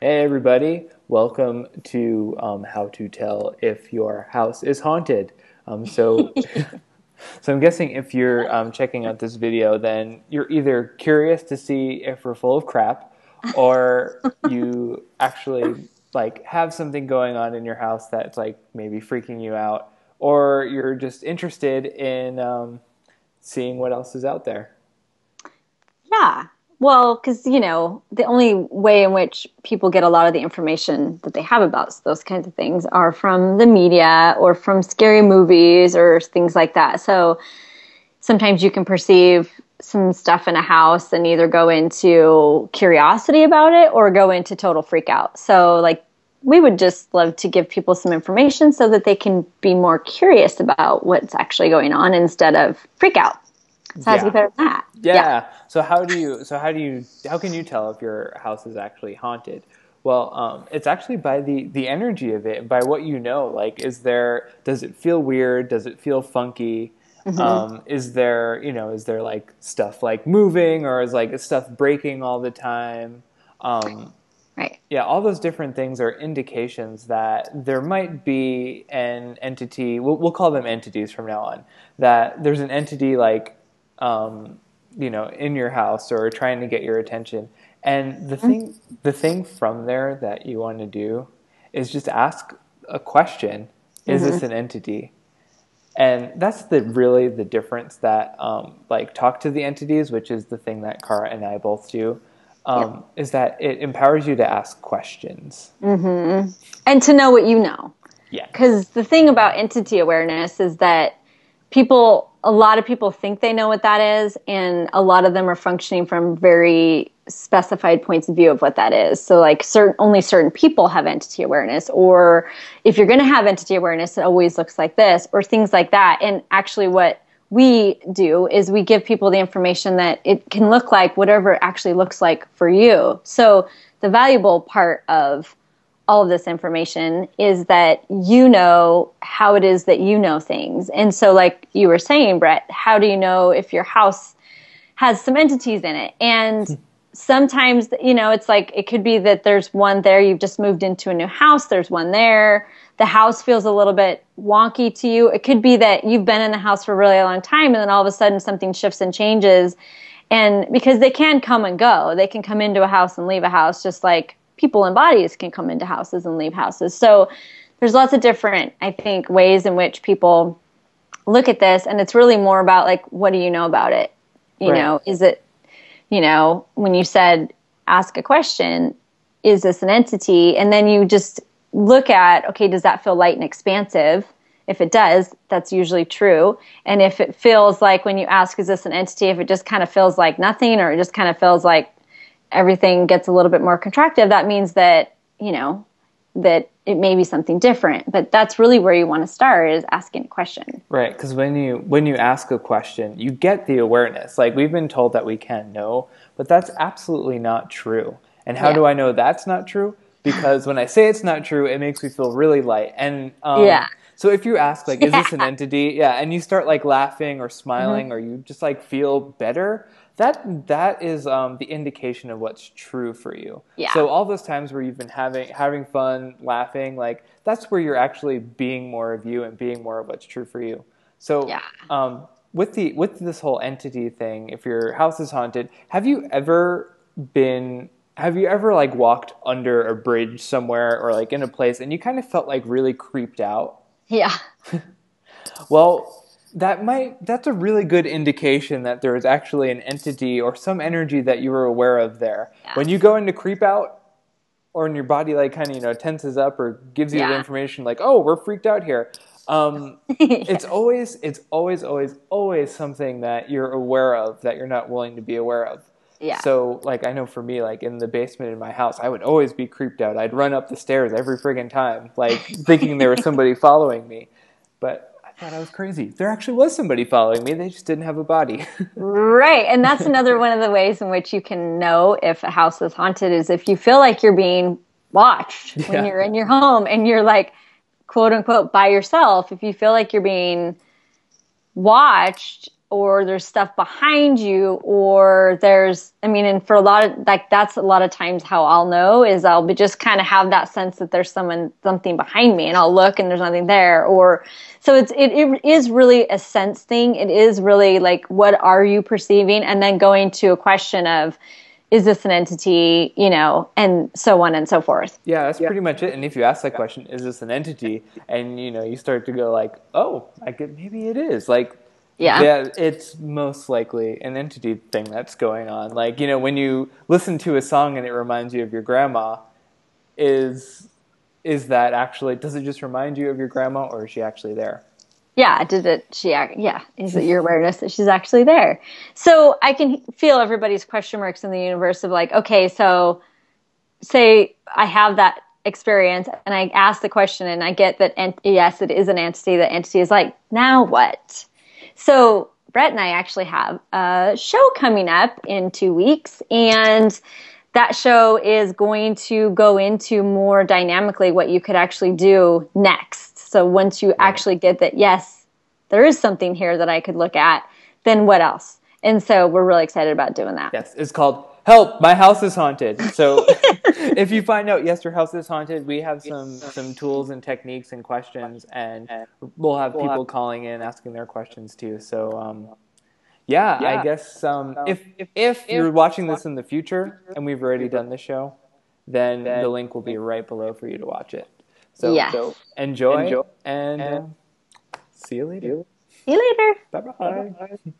Hey everybody, welcome to How to Tell If Your House is Haunted. Um, so, so I'm guessing if you're checking out this video, then you're either curious to see if we're full of crap, or you actually like have something going on in your house that's like maybe freaking you out, or you're just interested in seeing what else is out there. Yeah. Well, because, the only way in which people get a lot of the information that they have about those kinds of things are from the media or from scary movies or things like that. So sometimes you can perceive some stuff in a house and either go into curiosity about it or go into total freak out. So, like, we would just love to give people some information so that they can be more curious about what's actually going on instead of freak out. So, how to get Yeah. better than that? Yeah. Yeah. How can you tell if your house is actually haunted? Well, it's actually by the energy of it, by what you know. Like, does it feel weird? Does it feel funky? Hmm. Is there like stuff like moving, or is stuff breaking all the time? Um, Right. yeah, all those different things are indications that there might be an entity. We'll call them entities from now on. That there's an entity like, um, in your house or trying to get your attention. And the thing from there that you want to do is just ask a question: is Hmm. this an entity? And that's the difference that like talk to the entities, which is the thing that Cara and I both do, Yep. is that it empowers you to ask questions. Hmm. And to know what you know. Yeah. Because the thing about entity awareness is that a lot of people think they know what that is, and a lot of them are functioning from very specified points of view of what that is. So, like, only certain people have entity awareness, or if you're going to have entity awareness, it always looks like this, or things like that. And actually, what we do is we give people the information that it can look like whatever it actually looks like for you. So, the valuable part of all of this information is that you know how it is that you know things. And so, like you were saying, Brett, how do you know if your house has some entities in it? And sometimes, it's like it could be that there's one there, you've just moved into a new house, there's one there. The house feels a little bit wonky to you. It could be that you've been in the house for a really long time and then all of a sudden something shifts and changes. And because they can come and go, they can come into a house and leave a house just like people and bodies can come into houses and leave houses. So there's lots of different, I think, ways in which people look at this. And it's really more about, like, what do you know about it? Right. Is it, when you said ask a question, is this an entity? And then you just look at, okay, does that feel light and expansive? If it does, that's usually true. And if it feels like, when you ask, is this an entity, if it just kind of feels like nothing, or it just kind of feels like everything gets a little bit more contractive, that means that, that it may be something different. But that's really where you want to start, is asking a question. Right, because when you ask a question, you get the awareness. Like, we've been told that we can't know, but that's absolutely not true. And how Yeah. do I know that's not true? Because when I say it's not true, it makes me feel really light. And Yeah. so if you ask, like, is this an Yeah. entity? Yeah, and you start like laughing or Hmm. smiling, or you just like feel better. That is the indication of what's true for you. Yeah. So all those times where you've been having fun, laughing, like, that's where you're actually being more of you and being more of what's true for you. So Yeah. with this whole entity thing, if your house is haunted, have you ever like walked under a bridge somewhere, or like in a place, and you kind of felt like really creeped out? Yeah. Well, that's a really good indication that there is actually an entity or some energy that you were aware of there. When you Yes. go into creep out, or when your body like kind of tenses up or gives you the Yeah. information like, oh, we're freaked out here. It's Yes. always something that you're aware of that you're not willing to be aware of. Yeah. So, like, I know for me, like, in the basement in my house, I would always be creeped out. I'd run up the stairs every friggin' time, like, thinking there was somebody following me. But I thought I was crazy. There actually was somebody following me. They just didn't have a body. Right. And that's another one of the ways in which you can know if a house is haunted, is if you feel like you're being watched when Yeah. you're in your home and you're, like, quote unquote by yourself. If you feel like you're being watched, or there's stuff behind you, or there's, I mean, and for a lot of, like, that's a lot of times how I'll know is I'll be just kind of have that sense that there's something behind me, and I'll look and there's nothing there. Or, so it is really a sense thing. It is really like, what are you perceiving? And then going to a question of, is this an entity, you know, and so on and so forth. Yeah, that's pretty much it. And if you ask that question, is this an entity? And, you know, you start to go like, oh, maybe it is. Like, yeah, it's most likely an entity thing that's going on. Like, you know, when you listen to a song and it reminds you of your grandma, is that actually, does it just remind you of your grandma, or is she actually there? Yeah, is it your awareness that she's actually there? So I can feel everybody's question marks in the universe of like, okay, so say I have that experience and I ask the question and I get that, yes, it is an entity. The entity is like, now what? So Brett and I actually have a show coming up in 2 weeks, and that show is going to go into more dynamically what you could actually do next. So once you actually get that, yes, there is something here that I could look at, then what else? And so we're really excited about doing that. Yes, it's called Help, My House is Haunted. So if you find out, yes, your house is haunted, we have some tools and techniques and questions, and we'll have people calling in, asking their questions too. So I guess if you're watching this in the future and we've already done the show, then the link will be right below for you to watch it. So enjoy, and see you later. See you later. Bye-bye.